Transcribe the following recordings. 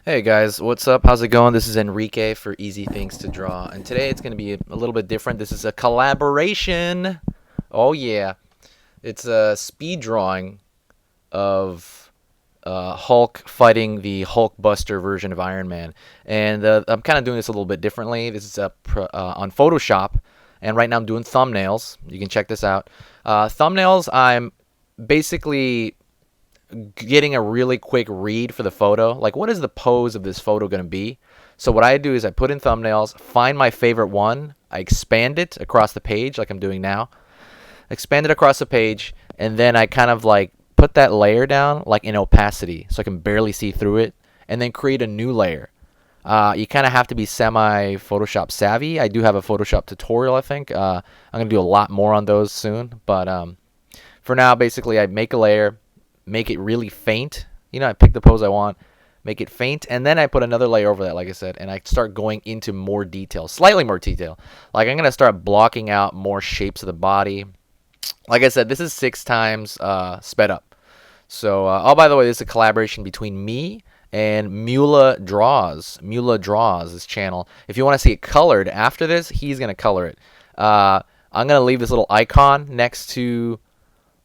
Hey guys, what's up? How's it going? This is Enrique for Easy Things to Draw, and today it's going to be a little bit different. This is a collaboration. Oh yeah, it's a speed drawing of Hulk fighting the HulkBuster version of Iron Man, and I'm kind of doing this a little bit differently. This is on Photoshop, and right now I'm doing thumbnails. You can check this out. Thumbnails, I'm basically getting a really quick read for the photo. Like, what is the pose of this photo going to be? So what I do is I put in thumbnails, find my favorite one, I expand it across the page like I'm doing now, expand it across the page, and then I kind of like put that layer down like in opacity so I can barely see through it, and then create a new layer. You kind of have to be semi Photoshop savvy. I do have a Photoshop tutorial, I think. I'm going to do a lot more on those soon, but for now, basically, I make a layer, make it really faint. I pick the pose I want, make it faint, and then I put another layer over that, like I said, and I start going into more detail, slightly more detail. Like, I'm going to start blocking out more shapes of the body. Like I said, this is 6 times sped up. So, oh, by the way, this is a collaboration between me and Mula Draws. Mula Draws, this channel. If you want to see it colored after this, he's going to color it. I'm going to leave this little icon next to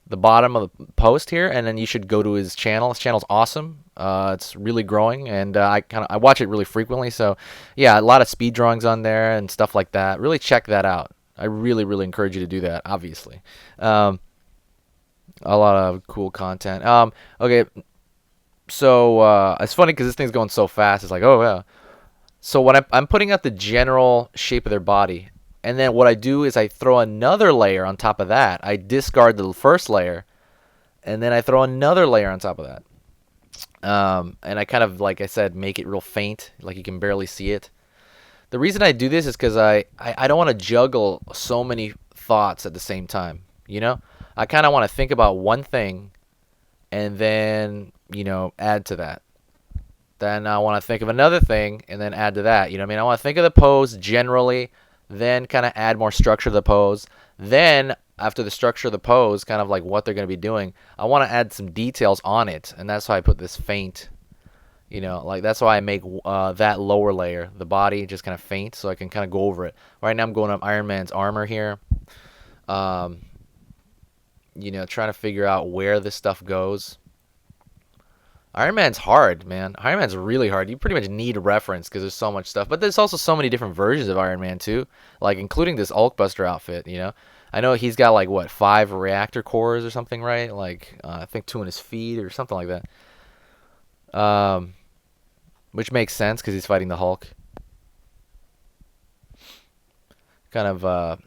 the bottom of the post here, and then you should go to his channel. His channel's awesome. It's really growing, and I watch it really frequently. So yeah, a lot of speed drawings on there and stuff like that. Really check that out. I really encourage you to do that. Obviously, a lot of cool content. Okay, so it's funny because this thing's going so fast. It's like, oh yeah. So when I'm putting out the general shape of their body, and then what I do is I throw another layer on top of that. I discard the first layer, and then I throw another layer on top of that. And I kind of, like I said, make it real faint, like you can barely see it. The reason I do this is because I don't want to juggle so many thoughts at the same time. I kind of want to think about one thing, and then add to that. Then I want to think of another thing, and then add to that. I mean, I want to think of the pose generally, then kind of add more structure to the pose. Then after the structure of the pose, kind of like what they're going to be doing, I want to add some details on it, and that's why I put this faint. Like that's why I make that lower layer, the body, just kind of faint, so I can kind of go over it. Right now I'm going up Iron Man's armor here. Trying to figure out where this stuff goes. Iron Man's hard, man. Iron Man's really hard. You pretty much need a reference because there's so much stuff. But there's also so many different versions of Iron Man too, like including this HulkBuster outfit. I know he's got like what 5 reactor cores or something, right? Like I think 2 in his feet or something like that. Which makes sense because he's fighting the Hulk. Kind of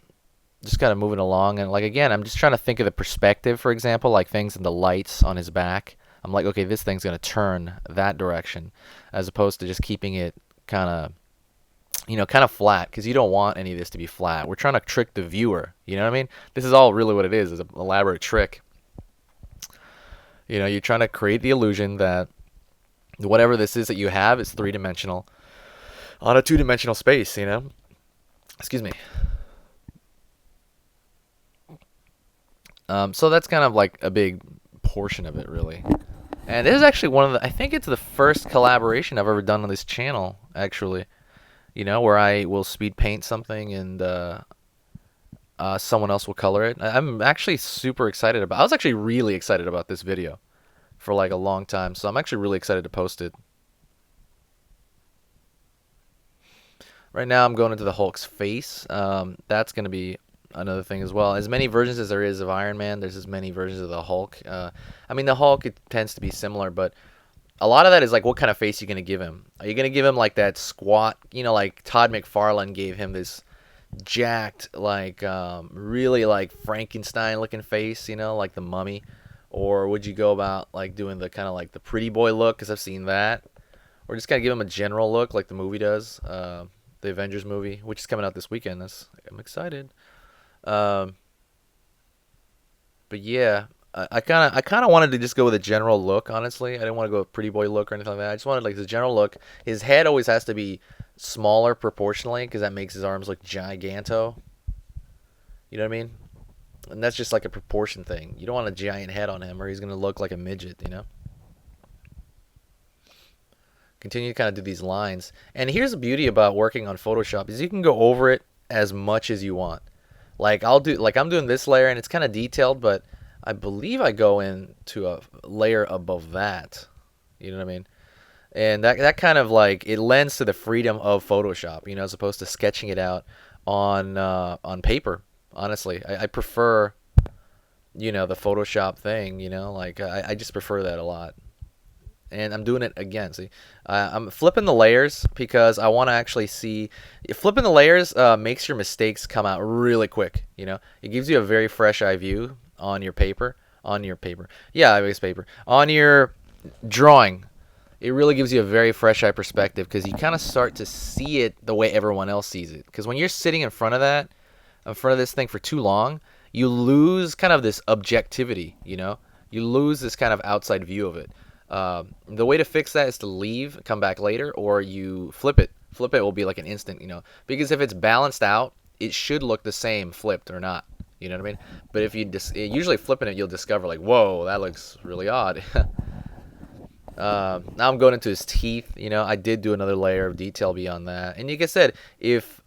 just kind of moving along, and like again, I'm just trying to think of the perspective. For example, like things in the lights on his back. I'm like, okay, this thing's going to turn that direction, as opposed to just keeping it kind of flat, because you don't want any of this to be flat. We're trying to trick the viewer, you know what I mean? This is all really what it is an elaborate trick. You're trying to create the illusion that whatever this is that you have is 3-dimensional on a 2-dimensional space, Excuse me. So that's kind of like a big portion of it, really. And this is actually I think it's the first collaboration I've ever done on this channel, actually. Where I will speed paint something and someone else will color it. I'm actually super excited I was actually really excited about this video for like a long time, so I'm actually really excited to post it. Right now I'm going into the Hulk's face. That's going to be another thing as well. As many versions as there is of Iron Man, there's as many versions of the Hulk. I mean, the Hulk, it tends to be similar, but a lot of that is like what kind of face you're going to give him. Are you going to give him like that squat, like Todd McFarlane gave him this jacked, like really like Frankenstein looking face, like the Mummy? Or would you go about like doing the kind of like the pretty boy look, because I've seen that? Or just kind of give him a general look like the movie does? the Avengers movie, which is coming out this weekend. I'm excited. Um, but yeah, I kind of wanted to just go with a general look. Honestly, I didn't want to go with pretty boy look or anything like that. I just wanted like the general look. His head always has to be smaller proportionally because that makes his arms look giganto. You know what I mean? And that's just like a proportion thing. You don't want a giant head on him, or he's gonna look like a midget. You know. Continue to kind of do these lines. And here's the beauty about working on Photoshop is you can go over it as much as you want. Like I'm doing this layer and it's kind of detailed, but I believe I go into a layer above that. You know what I mean? And that kind of like it lends to the freedom of Photoshop, you know, as opposed to sketching it out on paper. Honestly, I prefer, you know, the Photoshop thing. You know, like I just prefer that a lot. And I'm doing it again. See, I'm flipping the layers because I want to actually see. Flipping the layers makes your mistakes come out really quick. You know, it gives you a very fresh eye view on your paper. On your paper, yeah, I guess paper. On your drawing, it really gives you a very fresh eye perspective because you kind of start to see it the way everyone else sees it. Because when you're sitting in front of this thing for too long, you lose kind of this objectivity. You know, you lose this kind of outside view of it. The way to fix that is to leave, come back later, or you flip it. Flip it will be like an instant, you know, because if it's balanced out, it should look the same flipped or not. You know what I mean? But if you usually flipping it, you'll discover like, whoa, that looks really odd. Now I'm going into his teeth. You know, I did do another layer of detail beyond that. And like I said, if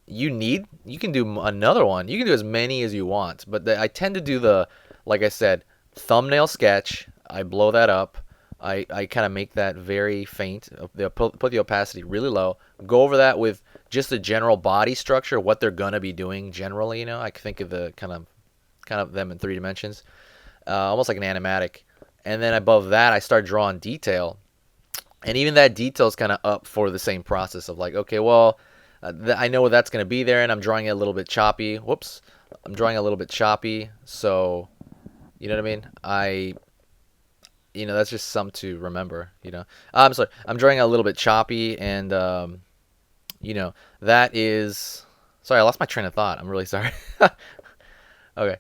you need, you can do another one. You can do as many as you want. But I tend to do like I said, thumbnail sketch. I blow that up. I kind of make that very faint. Put the opacity really low. Go over that with just the general body structure, what they're gonna be doing generally. You know, I think of the kind of them in 3 dimensions, almost like an animatic. And then above that, I start drawing detail, and even that detail is kind of up for the same process of like, okay, well, I know that's gonna be there, and I'm drawing it a little bit choppy. Whoops, I'm drawing a little bit choppy, so you know what I mean. That's just something to remember. I'm sorry, I'm drawing a little bit choppy, and that is. Sorry, I lost my train of thought. I'm really sorry. Okay.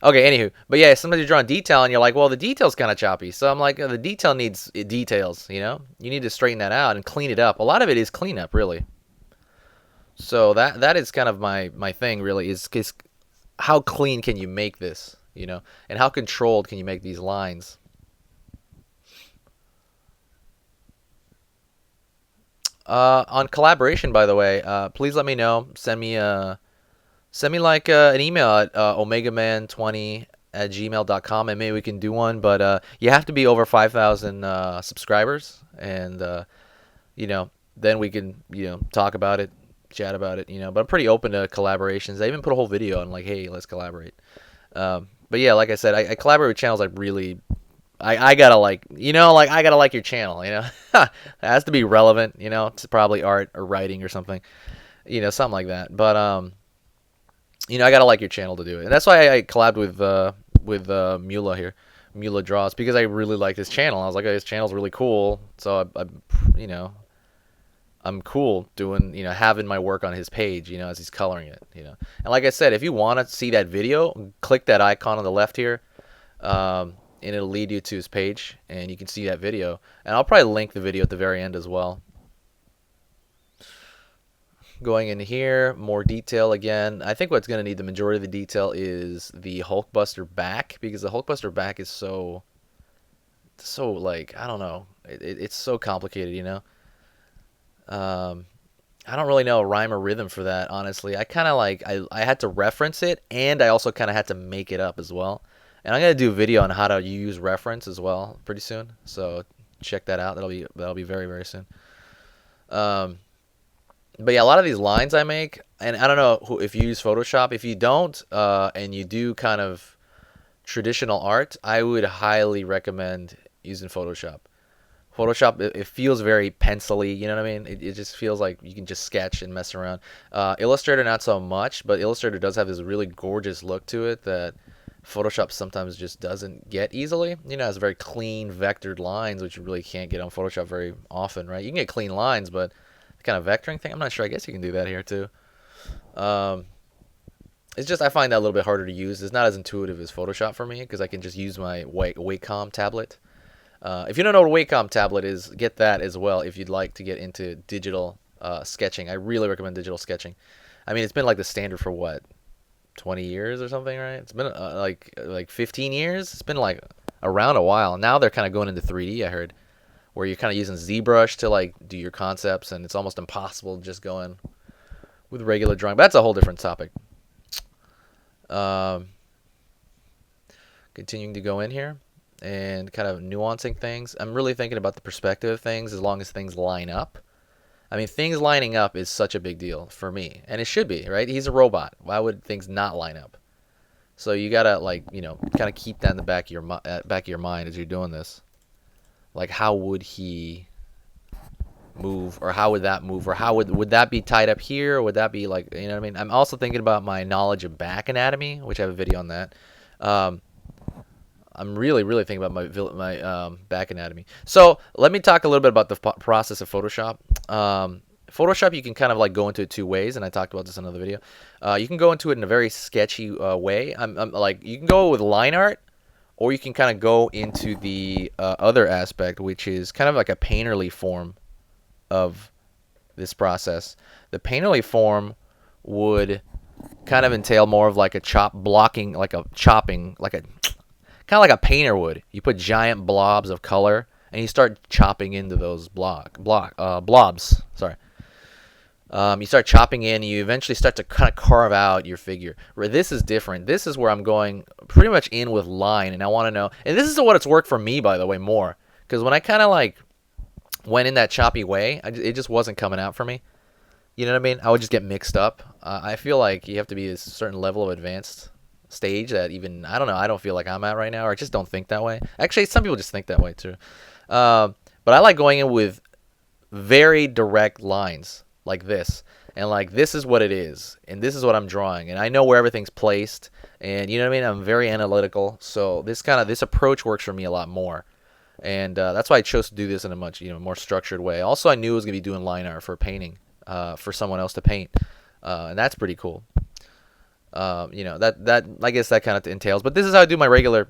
Okay, anywho. But yeah, sometimes you're drawing detail and you're like, well, the detail's kind of choppy. So I'm like, the detail needs details, you know? You need to straighten that out and clean it up. A lot of it is cleanup, really. So that is kind of my thing, really, is how clean can you make this, and how controlled can you make these lines? On collaboration, by the way, please let me know. Send me like an email at omegaman20@gmail.com, and maybe we can do one. But you have to be over 5,000 subscribers, and then we can talk about it, chat about it. But I'm pretty open to collaborations. I even put a whole video on like, hey, let's collaborate. But yeah, like I said, I collaborate with channels I really. I gotta I gotta like your channel, it has to be relevant, it's probably art or writing or something, something like that. But I gotta like your channel to do it, and that's why I collabed with Mula here, Mula Draws, because I really liked his channel. I was like, oh, his channel's really cool, so I'm cool doing having my work on his page, as he's coloring it, And like I said, if you want to see that video, click that icon on the left here. And it'll lead you to his page, and you can see that video. And I'll probably link the video at the very end as well. Going in here, more detail again. I think what's going to need the majority of the detail is the HulkBuster back, because the HulkBuster back is so like, I don't know. It's so complicated, I don't really know a rhyme or rhythm for that, honestly. I kind of like, I had to reference it, and I also kind of had to make it up as well. And I'm gonna do a video on how to use reference as well pretty soon, so check that out. That'll be very, very soon. But yeah, a lot of these lines I make, and I don't know if you use Photoshop. If you don't, and you do kind of traditional art, I would highly recommend using Photoshop. Photoshop, it feels very pencil-y, you know what I mean? It just feels like you can just sketch and mess around. Illustrator, not so much, but Illustrator does have this really gorgeous look to it that Photoshop sometimes just doesn't get easily. It has very clean vectored lines, which you really can't get on Photoshop very often, right? You can get clean lines, but kind of vectoring thing. I'm not sure. I guess you can do that here too. Um, it's just I find that a little bit harder to use. It's not as intuitive as Photoshop for me because I can just use my Wacom tablet. If you don't know what a Wacom tablet is, get that as well if you'd like to get into digital sketching. I really recommend digital sketching. I mean, it's been like the standard for what, 20 years or something, right? It's been like 15 years. It's been like around a while. Now they're kind of going into 3D, I heard, where you're kind of using ZBrush to like do your concepts, and it's almost impossible just going with regular drawing. But that's a whole different topic. Um, Continuing to go in here and kind of nuancing things. I'm really thinking about the perspective of things as long as things line up. I mean, things lining up is such a big deal for me, and it should be, right? He's a robot. Why would things not line up? So you gotta like, kind of keep that in the back of your mind as you're doing this. Like, how would he move, or how would that move, or how would that be tied up here, or would that be like, you know what I mean? I'm also thinking about my knowledge of back anatomy, which I have a video on that. I'm really thinking about my back anatomy. So let me talk a little bit about the process of Photoshop. Photoshop, you can kind of like go into it two ways, and I talked about this in another video. You can go into it in a very sketchy way. I'm like, you can go with line art, or you can kind of go into the other aspect, which is kind of like a painterly form of this process. The painterly form would kind of entail more of like a chopping, like a kind of like a painter would. You put giant blobs of color, and you start chopping into those blobs. Sorry. You start chopping in, and you eventually start to kind of carve out your figure. Where this is different. This is where I'm going pretty much in with line, and I want to know. And this is what it's worked for me, by the way, more. Because when I kind of like went in that choppy way, it just wasn't coming out for me. You know what I mean? I would just get mixed up. I feel like you have to be a certain level of advanced stage that even, I don't know, I don't feel like I'm at right now, or I just don't think that way. Actually, some people just think that way too. But I like going in with very direct lines like this, and like, this is what it is, and this is what I'm drawing, and I know where everything's placed, and you know what I mean? I'm very analytical, so this approach works for me a lot more. And that's why I chose to do this in a much more structured way. Also, I knew I was gonna be doing line art for painting, for someone else to paint, and that's pretty cool. That I guess that kind of entails. But this is how I do my regular.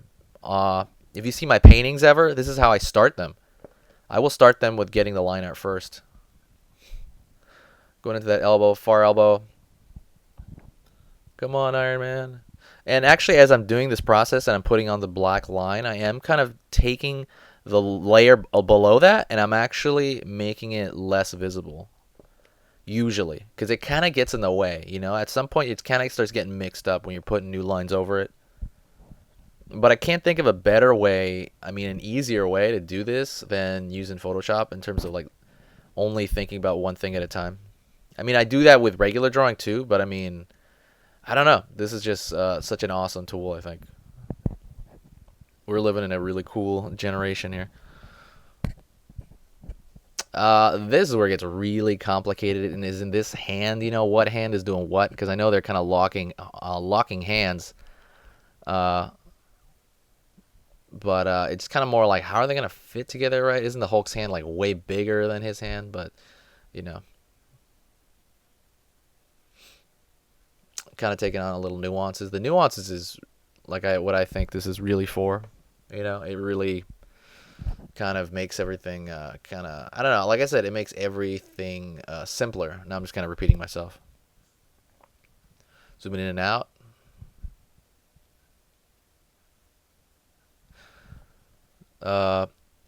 If you see my paintings ever, this is how I start them. I will start them with getting the line art first. Going into that elbow, far elbow. Come on, Iron Man. And actually, as I'm doing this process and I'm putting on the black line, I am kind of taking the layer below that, and I'm actually making it less visible. Usually, because it kind of gets in the way, At some point, it kind of starts getting mixed up when you're putting new lines over it. But I can't think of a better way, an easier way to do this than using Photoshop in terms of like only thinking about one thing at a time. I do that with regular drawing too, but I don't know. This is just such an awesome tool, I think. We're living in a really cool generation here. This is where it gets really complicated, and is in this hand, what hand is doing what, because I know they're kind of locking hands. But it's kind of more like, how are they going to fit together, right? Isn't the Hulk's hand like way bigger than his hand? But, kind of taking on a little nuances. The nuances is like what I think this is really for. It really kind of makes everything I don't know. Like I said, it makes everything simpler. Now I'm just kind of repeating myself. Zooming in and out.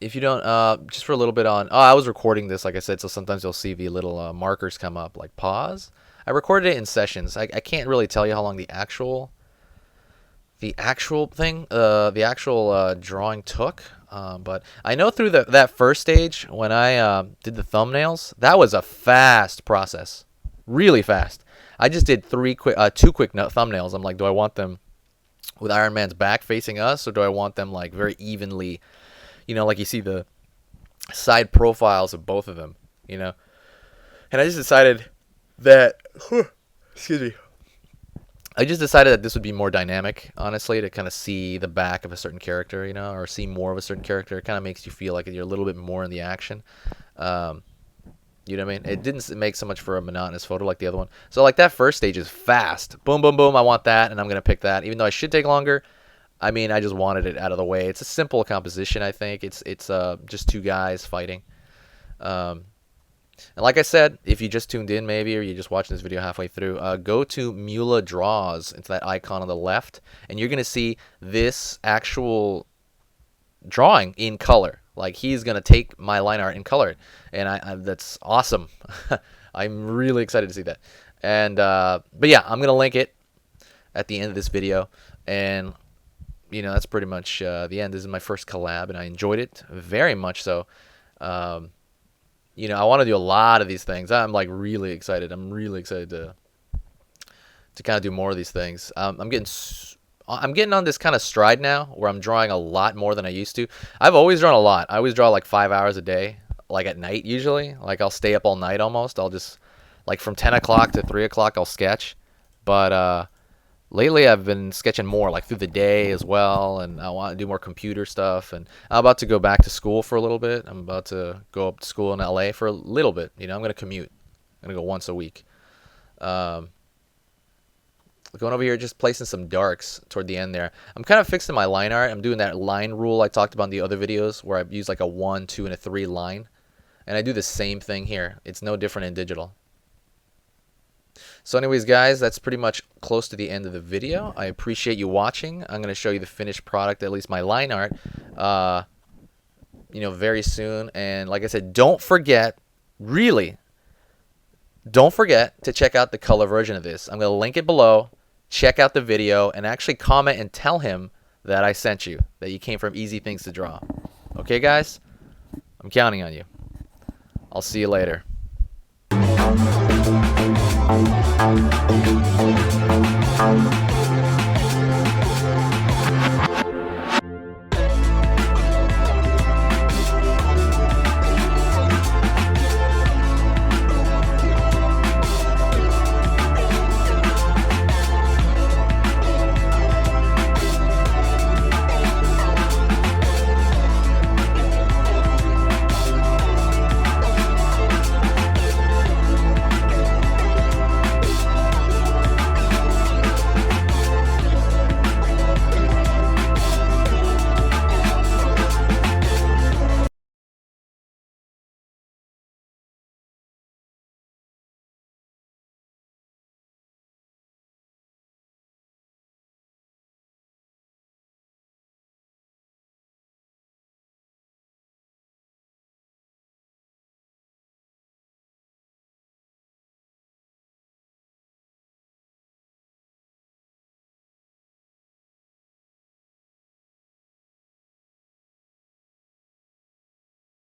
If you don't, just for a little bit on, I was recording this, like I said, so sometimes you'll see the little markers come up, like pause. I recorded it in sessions. I can't really tell you how long the actual drawing took. But I know through that first stage, when I did the thumbnails, that was a fast process, really fast. I just did two quick thumbnails. I'm like, do I want them with Iron Man's back facing us, or do I want them like very evenly, like you see the side profiles of both of them, And I just decided that, excuse me. I just decided that this would be more dynamic, honestly, to kind of see the back of a certain character, or see more of a certain character. It kind of makes you feel like you're a little bit more in the action. You know what I mean? It didn't make so much for a monotonous photo like the other one. So like that first stage is fast. Boom, boom, boom. I want that, and I'm gonna pick that. Even though I should take longer, I mean, I just wanted it out of the way. It's a simple composition, I think. It's just two guys fighting. Um, and like I said, if you just tuned in maybe, or you're just watching this video halfway through, go to Mula Draws. It's that icon on the left, and you're gonna see this actual drawing in color. Like he's gonna take my line art and color it, and that's awesome. I'm really excited to see that. And but yeah, I'm gonna link it at the end of this video, and you know that's pretty much the end. This is my first collab, and I enjoyed it very much. So, you know, I want to do a lot of these things. I'm like really excited. I'm really excited to kind of do more of these things. I'm getting on this kind of stride now where I'm drawing a lot more than I used to. I've always drawn a lot. I always draw like 5 hours a day, like at night usually. Like I'll stay up all night almost. I'll just, like from 10 o'clock to 3 o'clock I'll sketch. But lately I've been sketching more, like through the day as well. And I want to do more computer stuff. And I'm about to go back to school for a little bit. I'm about to go up to school in LA for a little bit. You know, I'm going to commute. I'm going to go once a week. Going over here, just placing some darks toward the end there. I'm kind of fixing my line art. I'm doing that line rule I talked about in the other videos where I use like a 1, 2, and a 3 line. And I do the same thing here. It's no different in digital. So anyways, guys, that's pretty much close to the end of the video. I appreciate you watching. I'm going to show you the finished product, at least my line art, you know, very soon. And like I said, don't forget, really, don't forget to check out the color version of this. I'm going to link it below. Check out the video and actually comment and tell him that I sent you, that you came from Easy Things to Draw. Okay, guys? I'm counting on you. I'll see you later.